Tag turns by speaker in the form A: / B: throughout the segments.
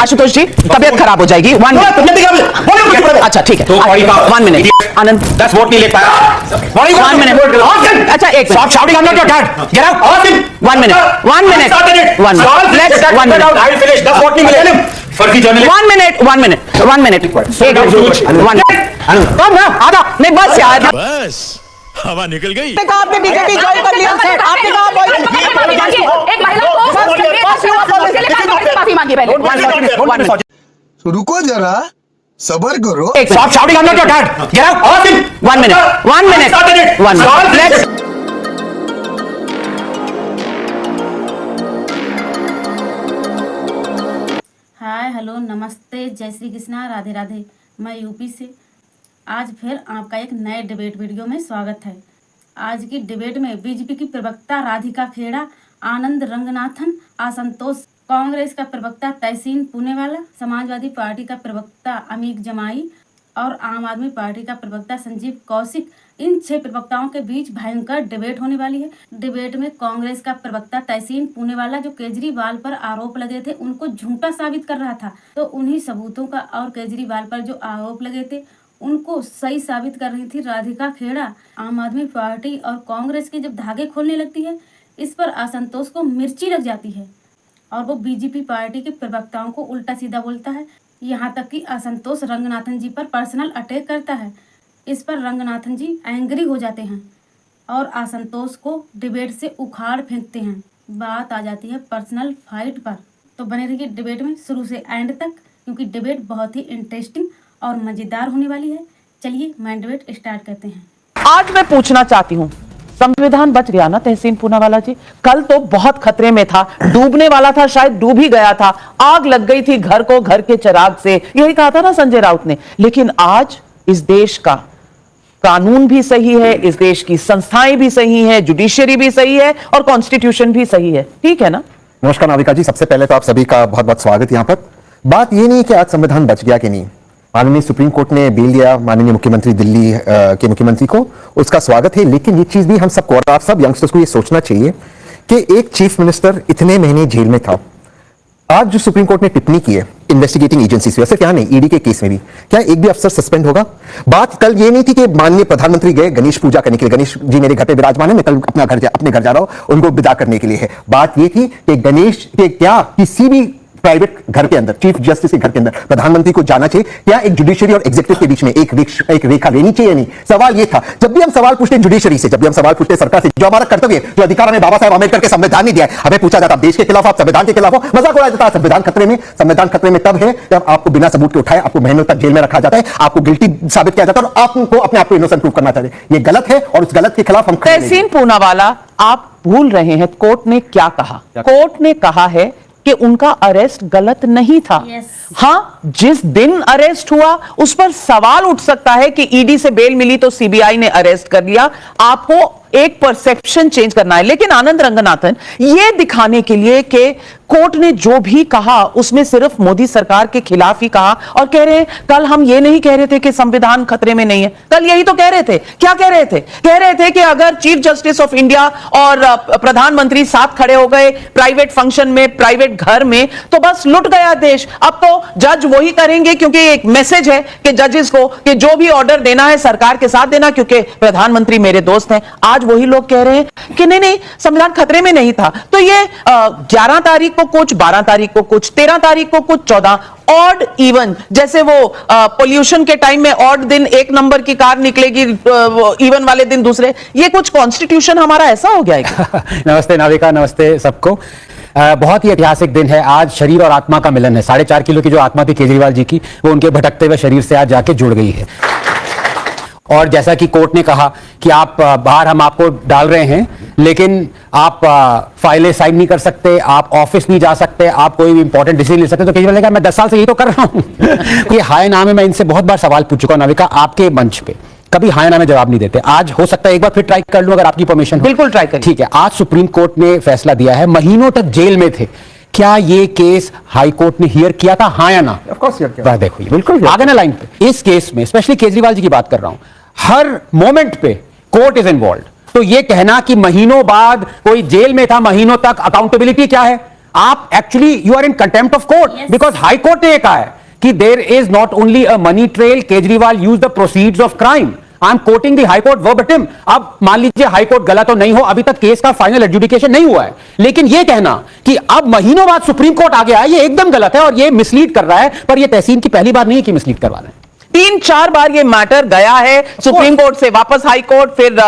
A: आशुतोष जी तबियत खराब हो जाएगी। 1 मिनट। अच्छा ठीक है, 1 मिनट। आनंद
B: 10 वोट नहीं ले पाया।
A: 1 मिनट। अच्छा एक
B: Stop shouting, I'm not your dad. Get out.
A: 1 minute. 1 minute. 1 minute. 1 minute.
B: I will finish. 10 vote नहीं मिले। फर्जी journalist.
A: 1 minute. 1 minute. 1 minute. 1 minute. आधा नहीं, बस यार,
C: बस हवा निकल गई।
A: आपने बीजेपी ज्वाइन कर लिया। आपने कहा
D: एक महिला को माफी मांगी पहले।
E: रुको जरा, सबर करो।
B: Stop shouting, I'm not your dad. Get out.
A: 1 minute. 1 minute. 1 minute.
D: Hi hello नमस्ते जय श्री कृष्णा राधे राधे। मैं यूपी से आज फिर आपका एक नए डिबेट वीडियो में स्वागत है। आज की डिबेट में बीजेपी की प्रवक्ता राधिका खेड़ा, आनंद रंगनाथन असंतोष, कांग्रेस का प्रवक्ता तहसीन पूनेवाला, समाजवादी पार्टी का प्रवक्ता अमीक जमाई और आम आदमी पार्टी का प्रवक्ता संजीव कौशिक, इन 6 प्रवक्ताओं के बीच भयंकर डिबेट होने वाली है। डिबेट में कांग्रेस का प्रवक्ता तहसीन पूनेवाला जो केजरीवाल पर आरोप लगे थे उनको झूठा साबित कर रहा था, तो उन्हीं सबूतों का और केजरीवाल पर जो आरोप लगे थे उनको सही साबित कर रही थी राधिका खेड़ा। आम आदमी पार्टी और कांग्रेस की जब धागे खोलने लगती है, इस पर असंतोष को मिर्ची लग जाती है और वो बीजेपी पार्टी के प्रवक्ताओं को उल्टा सीधा बोलता है। यहाँ तक कि असंतोष रंगनाथन जी पर पर्सनल अटैक करता है। इस पर रंगनाथन जी एंग्री हो जाते हैं और असंतोष को डिबेट से उखाड़ फेंकते हैं। बात आ जाती है पर्सनल फाइट पर। तो बने रहिए डिबेट में शुरू से एंड तक, क्योंकि डिबेट बहुत ही इंटरेस्टिंग और मज़ेदार होने वाली है। चलिए मैं डिबेट स्टार्ट करते हैं।
A: आज मैं पूछना चाहती हूँ, संविधान बच गया ना तहसीन पूनावाला जी? कल तो बहुत खतरे में था, डूबने वाला था, शायद डूब ही गया था, आग लग गई थी घर को, घर के चिराग से, यही कहा था ना संजय राउत ने। लेकिन आज इस देश का कानून भी सही है, इस देश की संस्थाएं भी सही है, जुडिशरी भी सही है और कॉन्स्टिट्यूशन भी सही है। ठीक है ना?
F: नमस्कार नाविका जी, सबसे पहले तो आप सभी का बहुत बहुत स्वागत। यहाँ पर बात ये नहीं कि आज संविधान बच गया कि नहीं, माननीय सुप्रीम कोर्ट ने बेल दिया माननीय मुख्यमंत्री दिल्ली के मुख्यमंत्री को, उसका स्वागत है। लेकिन ये चीज भी हम सबको और आप सब यंगस्टर्स को ये सोचना चाहिए कि एक चीफ मिनिस्टर इतने महीने जेल में था। आज जो सुप्रीम कोर्ट ने टिप्पणी की है इन्वेस्टिगेटिंग एजेंसी से, सिर्फ यहाँ नहीं, ईडी के केस में भी, क्या एक भी अफसर सस्पेंड होगा? बात कल ये नहीं थी कि माननीय प्रधानमंत्री गए गणेश पूजा करने के लिए, गणेश जी मेरे घर पे विराजमान है, मैं कल अपने घर जा रहा हूं, उनको विदा करने के लिए है। बात ये थी कि गणेश के क्या किसी भी प्राइवेट घर के अंदर, चीफ जस्टिस के घर के अंदर प्रधानमंत्री को जाना चाहिए? क्या एक जुडिशरी और एग्जीक्यूटिव के बीच में एक रेखा लेनी चाहिए? नहीं। सवाल ये था, जब भी हम सवाल पूछते जुडिशरी से, जब भी हम सवाल पूछते सरकार से, जो हमारा कर्तव्य, जो अधिकार हमें बाबा साहब आंबेडकर के संविधान ने दिया है, हमें पूछा जाता देश के खिलाफ, आप संविधान के खिलाफ हो, मजाक उड़ाया जाता है। संविधान खतरे में तब है जब आपको बिना सबूत के उठाए, आपको महीनों तक जेल में रखा जाता है, आपको गिल्टी साबित किया जाता है और आपको अपने आप को इनोसेंट प्रूव करना चाहिए। ये गलत है और उस गलत के खिलाफ हम
A: तहसीन पूनावाला, आप भूल रहे हैं कोर्ट ने क्या कहा। कोर्ट ने कहा है कि उनका अरेस्ट गलत नहीं था। हाँ, जिस दिन अरेस्ट हुआ उस पर सवाल उठ सकता है कि ईडी से बेल मिली तो सीबीआई ने अरेस्ट कर लिया। आपको एक परसेप्शन चेंज करना है। लेकिन आनंद रंगनाथन ये दिखाने के लिए कि कोर्ट ने जो भी कहा उसमें सिर्फ मोदी सरकार के खिलाफ ही कहा, और कह रहे हैं कल हम ये नहीं कह रहे थे कि संविधान खतरे में नहीं है, कल यही तो कह रहे थे। क्या कह रहे थे? कह रहे थे कि अगर चीफ जस्टिस ऑफ इंडिया और प्रधानमंत्री साथ खड़े हो गए प्राइवेट फंक्शन में, प्राइवेट घर में, तो बस लुट गया देश। अब तो जज वही करेंगे, क्योंकि एक मैसेज है कि जजेस को कि जो भी ऑर्डर देना है सरकार के साथ देना, क्योंकि प्रधानमंत्री मेरे दोस्त हैं। आज वही लोग कह रहे हैं कि नहीं संविधान खतरे में नहीं था। तो ये 11 तारीख को कुछ, 12 तारीख को कुछ, 13 तारीख को कुछ, 14 ऑड इवन, जैसे वो पोल्यूशन के टाइम में ऑड दिन एक नंबर की कार निकलेगी, इवन वाले दिन दूसरे, ये कुछ कॉन्स्टिट्यूशन हमारा ऐसा हो गया है।
B: नमस्ते नाविका, नमस्ते सबको। बहुत ही ऐतिहासिक दिन है आज, शरीर और आत्मा का मिलन है। 4.5 किलो की जो आत्मा थी केजरीवाल जी की, वो उनके भटकते हुए शरीर से आज जाके जुड़ गई है। और जैसा कि कोर्ट ने कहा कि आप बाहर हम आपको डाल रहे हैं, लेकिन आप फाइलें साइन नहीं कर सकते, आप ऑफिस नहीं जा सकते, आप कोई भी इंपॉर्टेंट डिसीजन ले सकते। तो केजरीवाल ने कहा मैं 10 साल से यही तो कर रहा हूं। ये हाय नाम है, मैं इनसे बहुत बार सवाल पूछ चुका हूं नाविका, आपके मंच पे कभी हाय नाम में जवाब नहीं देते। आज हो सकता है एक बार फिर ट्राई कर लूं अगर आपकी परमिशन हो।
A: बिल्कुल ट्राई करिए।
B: ठीक है। आज सुप्रीम कोर्ट ने फैसला दिया है, महीनों तक जेल में थे, क्या ये केस हाई कोर्ट ने हियर किया था, हाँ या ना?
F: ऑफ कोर्स हियर किया।
B: देखो ये बिल्कुल आगे ना लाइन पे, इस केस में स्पेशली केजरीवाल जी की बात कर रहा हूं, हर मोमेंट पे कोर्ट इज इन्वॉल्व। तो ये कहना कि महीनों बाद कोई जेल में था, महीनों तक, अकाउंटेबिलिटी क्या है? आप actually you are in contempt of court, because high court ने कहा है कि there is not only a money trail, Kejriwal use the proceeds of crime. I am quoting the high court verbatim. अब मान लीजिए हाई कोर्ट गलत हो नहीं हो, अभी तक केस का फाइनल एडजुडिकेशन नहीं हुआ है, लेकिन यह कहना कि अब महीनों बाद सुप्रीम कोर्ट आ गया है, ये एकदम गलत है और ये मिसलीड कर रहा है। पर यह तहसीन की पहली बार नहीं है कि मिसलीड करवा रहे हैं।
A: 3-4 बार ये मैटर गया है सुप्रीम कोर्ट से वापस हाई कोर्ट, फिर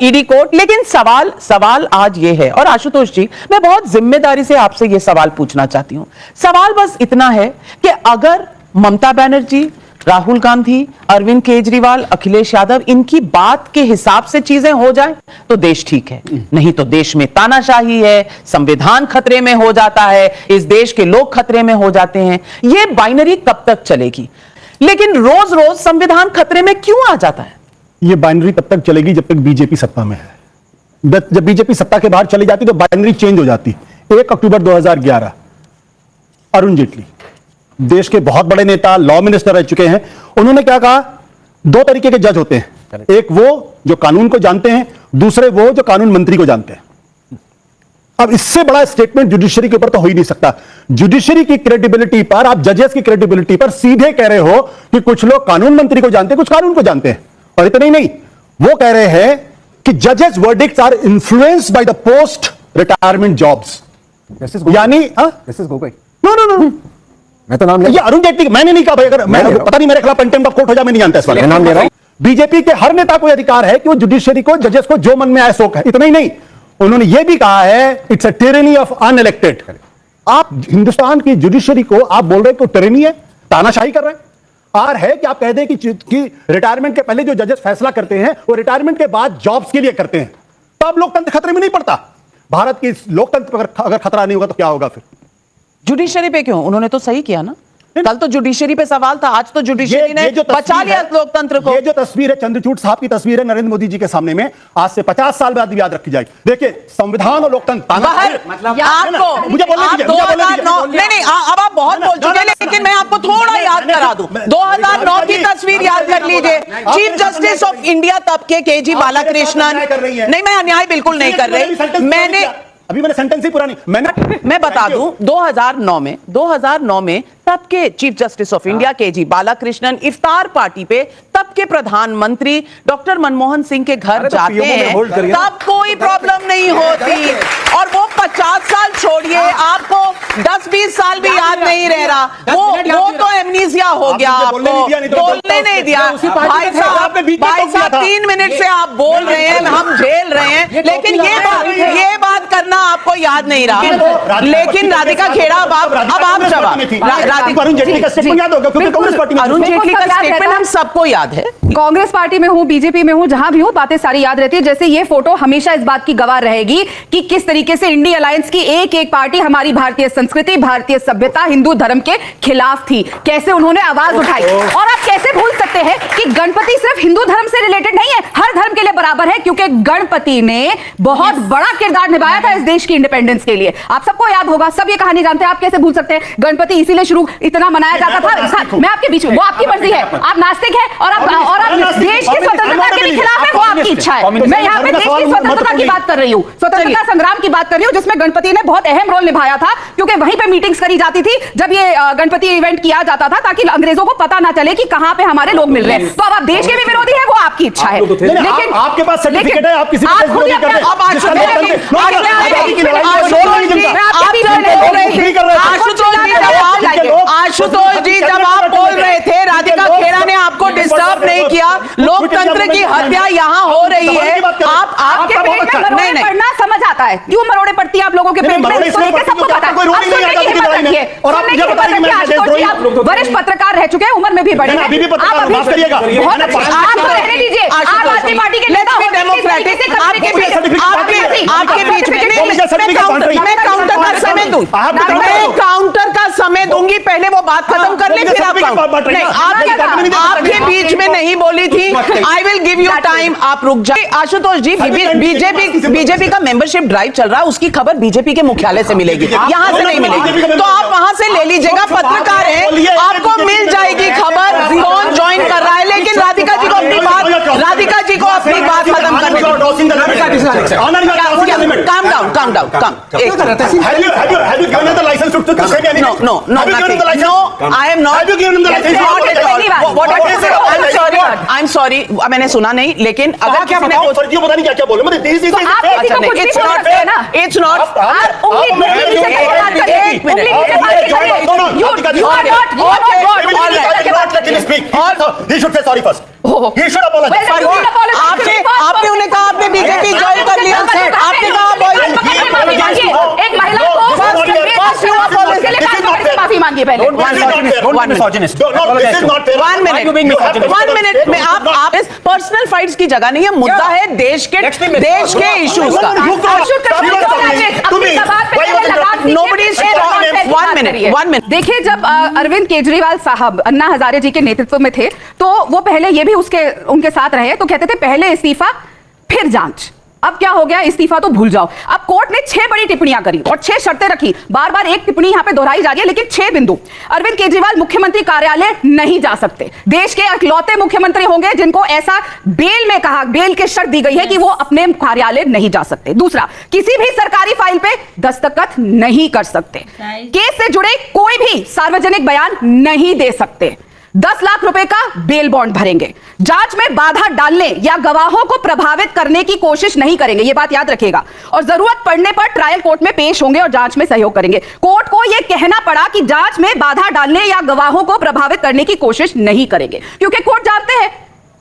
A: ईडी कोर्ट। लेकिन सवाल आज ये है, और आशुतोष जी मैं बहुत जिम्मेदारी से आपसे ये सवाल पूछना चाहती हूं। सवाल बस इतना है कि अगर ममता बनर्जी, राहुल गांधी, अरविंद केजरीवाल, अखिलेश यादव इनकी बात के हिसाब से चीजें हो जाए तो देश ठीक है, नहीं तो देश में तानाशाही है, संविधान खतरे में हो जाता है, इस देश के लोग खतरे में हो जाते हैं। ये बाइनरी कब तक चलेगी? लेकिन रोज रोज संविधान खतरे में क्यों आ जाता है?
G: ये बाइनरी तब तक चलेगी जब तक बीजेपी सत्ता में है। जब बीजेपी सत्ता के बाहर चली जाती तो बाइनरी चेंज हो जाती। 1 अक्टूबर 2011 अरुण जेटली देश के बहुत बड़े नेता, लॉ मिनिस्टर रह चुके हैं, उन्होंने क्या कहा? 2 तरीके के जज होते हैं, एक वो जो कानून को जानते हैं, दूसरे वो जो कानून मंत्री को जानते हैं। अब इससे बड़ा स्टेटमेंट जुडिशरी के ऊपर तो हो ही नहीं सकता। जुडिशरी की क्रेडिबिलिटी पर, आप जजेस की क्रेडिबिलिटी पर सीधे कह रहे हो कि कुछ लोग कानून मंत्री को जानते हैं, कुछ कानून को जानते हैं। और इतना ही नहीं, वो कह रहे हैं कि जजेस verdicts are influenced by the post retirement jobs. यानी नो नो नो,
F: मैं तो नाम ले,
G: ये अरुण जेटली, मैंने नहीं कहा भाई, अगर मैं पता नहीं मेरे खिलाफ कंटेम्प्ट ऑफ कोर्ट हो जाए, मैं नहीं जानता इस वाले,
F: मैं नाम ले रहा हूं।
G: बीजेपी के हर नेता को अधिकार है कि वो जुडिशरी को, जजेस को जो मन में आए सो कहे। इतना ही नहीं, उन्होंने ये भी कहा है it's a tyranny of unelected. आप हिंदुस्तान की जुडिशरी को आप बोल रहे हैं कि टिरेनी है, तानाशाही कर रहे हैं। आर है कि आप कह दें कि रिटायरमेंट के पहले जो जजेस फैसला करते हैं वो रिटायरमेंट के बाद जॉब्स के लिए करते हैं, तो अब लोकतंत्र खतरे में नहीं पड़ता। भारत की लोकतंत्र पर अगर खतरा नहीं होगा तो क्या होगा फिर?
A: जुडिशरी पे क्यों? उन्होंने तो सही किया ना, कल तो जुडिशरी पे सवाल था, आज तो जुडिशरी ने बचा लिया लोकतंत्र को।
G: ये जो तस्वीर है चंद्रचूड़ साहब की तस्वीर है नरेंद्र मोदी जी के सामने में, आज से 50 साल बाद याद रखी जाएगी। देखिए संविधान और लोकतंत्र
A: मतलब आपको,
G: मुझे बोलने दीजिए,
A: 2009 नहीं, अब आप बहुत बोल चुके हैं, लेकिन मैं आपको थोड़ा याद करा दूं। 2009 की तस्वीर याद कर लीजिए। चीफ जस्टिस ऑफ इंडिया तब के केजी बालाकृष्णन, नहीं मैं अन्याय बिल्कुल नहीं कर रही, मैंने
G: सेंटेंस ही पूरा नहीं,
A: मैं बता दूं 2009 में तब के chief justice of India K G Balakrishnan इफ्तार पार्टी पे तब के प्रधानमंत्री डॉक्टर मनमोहन सिंह के घर जाते हैं, तब कोई प्रॉब्लम नहीं होती। और वो 50 साल छोड़िए, आपको 10-20 साल भी याद नहीं रह रहा, वो तो एमनीसिया हो गया, आपको बोलने नहीं दिया। भाई साहब 3 मिनट से आप बोल रहे हैं, हम झेल रहे हैं, लेकिन ये बात करना आपको याद नहीं रहा। लेकिन राधिका खेड़ा, अब आप जवाब,
G: अरुण जेटली का स्टेटमेंट याद होगा क्योंकि कांग्रेस पार्टी में,
A: अरुण जेटली का स्टेटमेंट हम सबको याद है।
H: कांग्रेस पार्टी में हूं, बीजेपी में हूं, जहां भी हूं, बातें सारी याद रहती है। जैसे ये फोटो हमेशा इस बात की गवाह रहेगी कि किस तरीके से इंडिया अलायंस की एक एक पार्टी हमारी भारतीय संस्कृति, भारतीय सभ्यता, हिंदू धर्म के खिलाफ थी, कैसे उन्होंने आवाज उठाई। और आप कैसे भूल सकते हैं कि गणपति सिर्फ हिंदू धर्म से रिलेटेड नहीं है, हर धर्म के लिए बराबर है, क्योंकि गणपति ने बहुत बड़ा किरदार निभाया था इस देश की इंडिपेंडेंस के लिए। आप सबको याद होगा, सब ये कहानी जानते हैं, आप कैसे भूल सकते हैं? गणपति इसीलिए शुरू इतना मनाया जाता था। मैं आपके बीच में, वो आपकी मर्जी है, आप नास्तिक हैं और आप देश की स्वतंत्रता के भी खिलाफ है, वो आपकी इच्छा है। मैं यहाँ पे देश की स्वतंत्रता की बात कर रही हूँ, स्वतंत्रता संग्राम की बात कर रही हूँ, जिसमें गणपति ने बहुत अहम रोल निभाया था, क्योंकि वहीं पे मीटिंग्स करी जाती थी जब ये गणपति इवेंट किया जाता था, ताकि अंग्रेजों को पता ना चले कि कहां पे हमारे लोग मिल रहे हैं। तो अब आप देश के भी विरोधी है, वो आपकी इच्छा है, लेकिन
G: आपके पास सर्टिफिकेट है, आप किसी को विरोधी कर रहे हैं।
A: आशुतोष जी जब आप बोल रहे थे, राधिका खेड़ा ने आपको डिस्टर्ब नहीं किया, लोकतंत्र की हत्या यहाँ हो रही है। आपके पेट में मरोड़े पड़ना समझ आता है, क्यों मरोड़े पड़ती है आप लोगों के पेट में, सबको पता है। वरिष्ठ पत्रकार रह चुके हैं, उम्र में भी बड़े हैं, आपको रहने दीजिए। आम आदमी पार्टी के नेता मैं काउंटर का समय दूंगी, पहले वो बात खत्म कर ले, फिर आपके बीच में नहीं बोली थी। I will give you time, आप रुक जाए। आशुतोष जी, बीजेपी का मेंबरशिप ड्राइव चल रहा है, उसकी खबर बीजेपी के मुख्यालय से मिलेगी, यहाँ से नहीं मिलेगी, तो आप वहां से ले लीजिएगा। पत्रकार है, आपको मिल जाएगी खबर कौन ज्वाइन कर रहा है। लेकिन राधिका जी को अपनी बात खत्म करने दो। Calm down, calm down. Calm.
C: Have you given him the license to say me anything?
A: No,
C: Have you given him the license?
A: No, I am not.
C: Have you given him the license?
A: Not at all. What
C: What is it?
A: I'm sorry. I'm sorry. मैंने सुना नहीं, लेकिन अगर
C: क्या
A: किसी ने
C: बताओ, फर्जियों पता नहीं क्या क्या बोले मतलब this is
H: आप किसी को कुछ भी
A: it's
H: बोल
A: not
H: सकते हैं ना।
A: it's not
H: आप उंगली नीचे करके बात करिए।
A: एक मिनट।
H: उंगली नीचे बात करिए। You are not God.
A: All right.
C: Let him speak. He should say sorry first. He should apologize.
H: Well, you will apologize.
A: आपने उन्हें कहा आपने बीजेपी ज्वाइन कर लिया, आपने कहा
H: माफी मांगिए। एक महिला को माफी मांगिए पहले।
A: वन मिनट में आप इस पर्सनल फाइट्स की जगह नहीं है, मुद्दा है देश के इश्यूज का। One minute.
H: देखिए, जब अरविंद केजरीवाल साहब अन्ना हजारे जी के नेतृत्व में थे तो वो पहले ये भी उनके साथ रहे, तो कहते थे पहले इस्तीफा फिर जांच। अब क्या हो गया, इस्तीफा तो भूल जाओ। अब कोर्ट ने 6 बड़ी टिप्पणियां करी और 6 शर्तें रखी। बार बार एक टिप्पणी यहां पे दोहराई जा रही है, लेकिन 6 बिंदु। अरविंद केजरीवाल मुख्यमंत्री कार्यालय नहीं जा सकते। देश के इकलौते मुख्यमंत्री होंगे जिनको ऐसा बेल के शर्त दी गई है कि वो अपने कार्यालय नहीं जा सकते। दूसरा, किसी भी सरकारी फाइल पे दस्तखत नहीं कर सकते। केस से जुड़े कोई भी सार्वजनिक बयान नहीं दे सकते। 10 लाख रुपए का बेल बॉन्ड भरेंगे। जांच में बाधा डालने या गवाहों को प्रभावित करने की कोशिश नहीं करेंगे, यह बात याद रखिएगा। और जरूरत पड़ने पर ट्रायल कोर्ट में पेश होंगे और जांच में सहयोग करेंगे। कोर्ट को यह कहना पड़ा कि जांच में बाधा डालने या गवाहों को प्रभावित करने की कोशिश नहीं करेंगे, क्योंकि कोर्ट जानते हैं,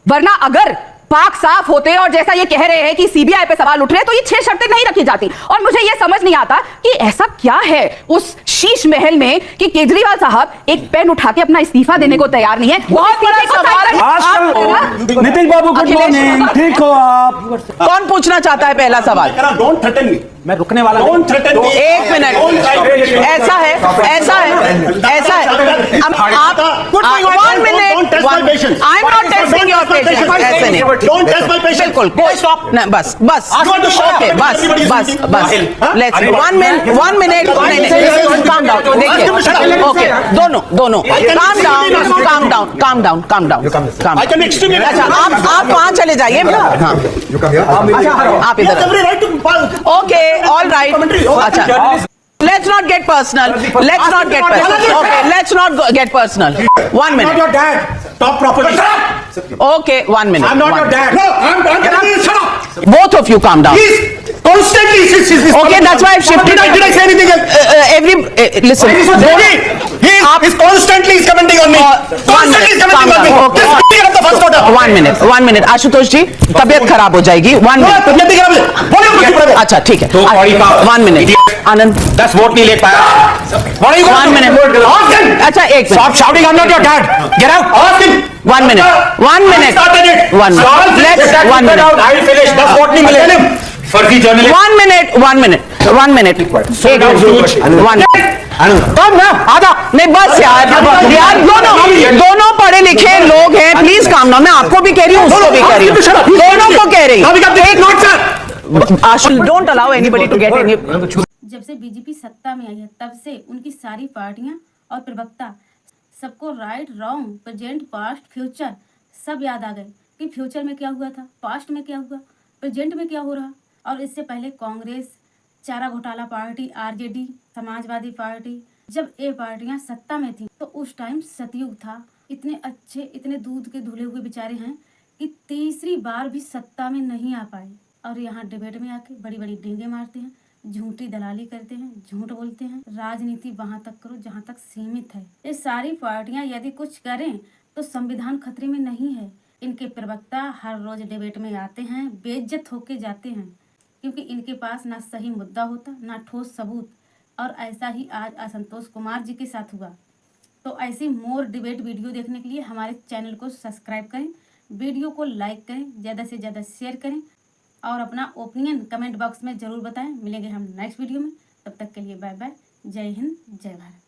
H: वरना अगर पाक साफ होते और जैसा ये कह रहे हैं कि सीबीआई पे सवाल उठ रहे हैं तो ये 6 शर्तें नहीं रखी जाती। और मुझे ये समझ नहीं आता कि ऐसा क्या है उस शीश महल में कि केजरीवाल साहब एक पेन उठा के अपना इस्तीफा देने को तैयार नहीं है।
A: बहुत बड़ा सवाल।
G: नितिन बाबू, गुड मॉर्निंग। ठीक हो आप?
A: कौन पूछना चाहता है पहला सवाल?
C: Don't threaten me.
B: मैं रुकने वाला
C: Don't threaten me.
A: एक मिनट। ऐसा है आप 1 minute. I am not testing your patience. ऐसे नहीं,
C: Don't test my patience.
A: बिल्कुल स्टॉप। बस ओके, बस लेट्स 1 मिनट। Calm down. देखिए, ओके, दोनों calm down.
C: I can extremely.
A: अच्छा, आप वहां चले जाइए। हाँ, आप इधर।
C: Every right to.
A: Okay, all right. अच्छा, let's not get personal. Okay, let's not get personal. 1 minute.
C: I'm not your dad. Talk properly. Shut up.
A: Okay, 1 minute.
C: I'm not your dad. No, I'm telling you, shut up.
A: Both of you calm down.
C: He's constantly.
A: Okay, that's why I've shifted.
C: Did I say anything else?
A: Listen.
C: He is constantly commenting on me. Constantly commenting on me. Just speaking of the first order.
A: 1 minute. Ashutosh जी, तबीयत खराब हो जाएगी। 1 minute.
C: तबियत नहीं खराब है। बोलिए कुछ बोलिए।
A: अच्छा, ठीक है।
B: तो बॉडी का
A: 1 मिनट। आनंद
B: 10 वोट नहीं ले पाया।
A: 1 मिनट। अच्छा, 1 minute.
B: Stop shouting, I'm not your dad. Get out.
C: Ask him.
A: 1 minute. 1 minute.
C: Started it.
A: 1 minute. Let's 1 minute.
B: I will finish. 10 vote नहीं मिले। फर्जी जर्नलिस्ट।
A: 1 minute. 1 minute. नहीं, बस यार दोनों पढ़े लिखे लोग हैं। प्लीज काम ना, मैं आपको भी कह रही हूँ, उसको भी कह रही हूँ, दोनों को कह रही हूँ। Ashu, don't allow anybody to get any.
D: जब से बीजेपी सत्ता में आई है तब से उनकी सारी पार्टियां और प्रवक्ता सबको right, wrong, present, past, future सब याद आ गए कि फ्यूचर में क्या हुआ था, पास्ट में क्या हुआ, प्रेजेंट में क्या हो रहा। और इससे पहले कांग्रेस, चारा घोटाला पार्टी, आरजेडी, समाजवादी पार्टी, जब ये पार्टियां सत्ता में थी तो उस टाइम सतयुग था। इतने अच्छे, इतने दूध के धुले हुए बेचारे हैं कि तीसरी बार भी सत्ता में नहीं आ पाए और यहाँ डिबेट में आके बड़ी बड़ी डींगे मारते हैं, झूठी दलाली करते हैं, झूठ बोलते हैं। राजनीति वहां तक करो जहां तक सीमित है। ये सारी पार्टियां यदि कुछ करें तो संविधान खतरे में नहीं है। इनके प्रवक्ता हर रोज डिबेट में आते हैं, बेइज्जत होके जाते हैं, क्योंकि इनके पास ना सही मुद्दा होता, ना ठोस सबूत। और ऐसा ही आज असंतोष कुमार जी के साथ हुआ। तो ऐसी मोर डिबेट वीडियो देखने के लिए हमारे चैनल को सब्सक्राइब करें, वीडियो को लाइक करें, ज़्यादा से ज़्यादा शेयर करें और अपना ओपिनियन कमेंट बॉक्स में ज़रूर बताएं। मिलेंगे हम नेक्स्ट वीडियो में, तब तक के लिए बाय बाय। जय हिंद, जय भारत।